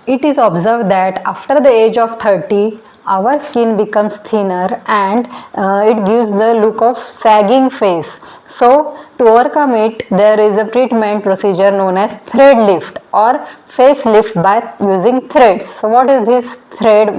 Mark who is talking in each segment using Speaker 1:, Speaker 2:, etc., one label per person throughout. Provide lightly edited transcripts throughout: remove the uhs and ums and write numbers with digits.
Speaker 1: It is observed that after the age of 30, our skin becomes thinner and it gives the look of sagging face. So, to overcome it, there is a treatment procedure known as thread lift or face lift by using threads. So, what is this thread?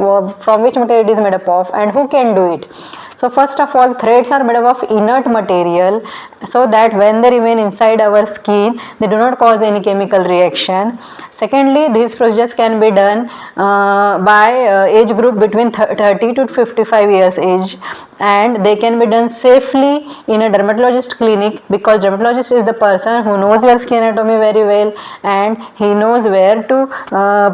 Speaker 1: From which material it is made up of, and who can do it? So first of all, threads are made up of inert material, so that when they remain inside our skin, they do not cause any chemical reaction. Secondly, these procedures can be done by age group between 30 to 55 years age, and they can be done safely in a dermatologist clinic, because dermatologist is the person who knows your skin anatomy very well and he knows where to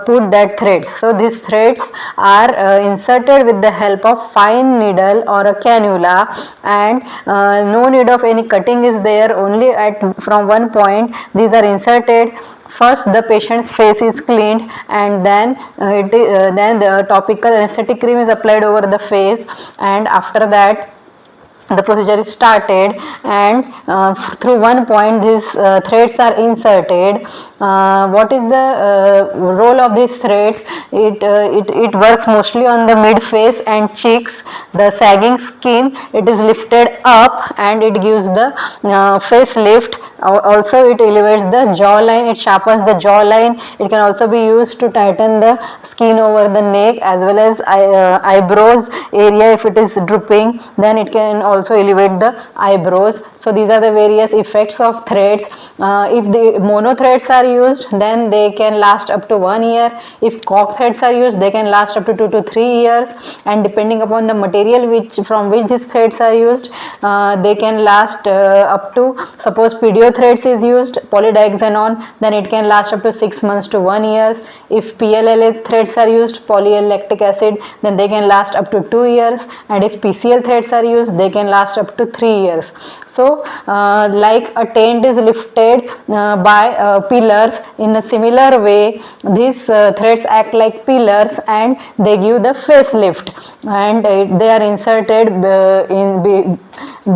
Speaker 1: put that threads. So these threads are inserted with the help of fine needle or a cannula, and no need of any cutting is there, only from one point these are inserted. First the patient's face is cleaned, and then then the topical anesthetic cream is applied over the face, and after that the procedure is started, and through one point these threads are inserted. What is the role of these threads? It works mostly on the mid face and cheeks. The sagging skin, it is lifted up and it gives the face lift. Also it elevates the jawline, it sharpens the jawline. It can also be used to tighten the skin over the neck as well as eyebrows area. If it is drooping, then it can also elevate the eyebrows. So these are the various effects of threads. If the mono threads are used, then they can last up to 1 year. If cork threads are used, they can last up to 2 to 3 years, and depending upon the material from which these threads are used, they can last up to, suppose PDO threads is used, polydiaxanon, then it can last up to 6 months to 1 year. If PLLA threads are used, polyl-lactic acid, then they can last up to 2 years, and if PCL threads are used, they can last up to 3 years. So like a tent is lifted by pillars, in a similar way these threads act like pillars and they give the facelift, and they are inserted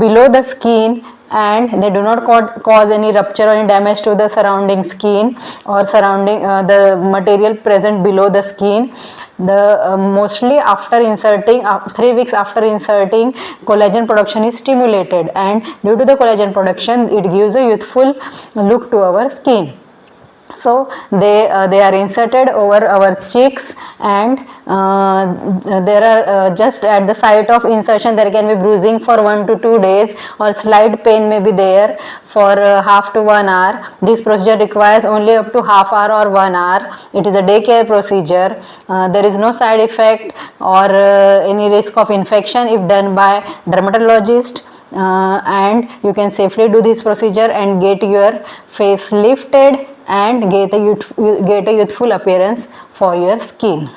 Speaker 1: below the skin, and they do not cause any rupture or any damage to the surrounding skin or surrounding the material present below the skin. The mostly after inserting 3 weeks after inserting, collagen production is stimulated, and due to the collagen production it gives a youthful look to our skin. So they are inserted over our cheeks, and there are just at the site of insertion there can be bruising for 1 to 2 days, or slight pain may be there for half to 1 hour. This procedure requires only up to half hour or 1 hour. It is a day care procedure. There is no side effect or any risk of infection if done by dermatologist. And you can safely do this procedure and get your face lifted and get a youthful appearance for your skin.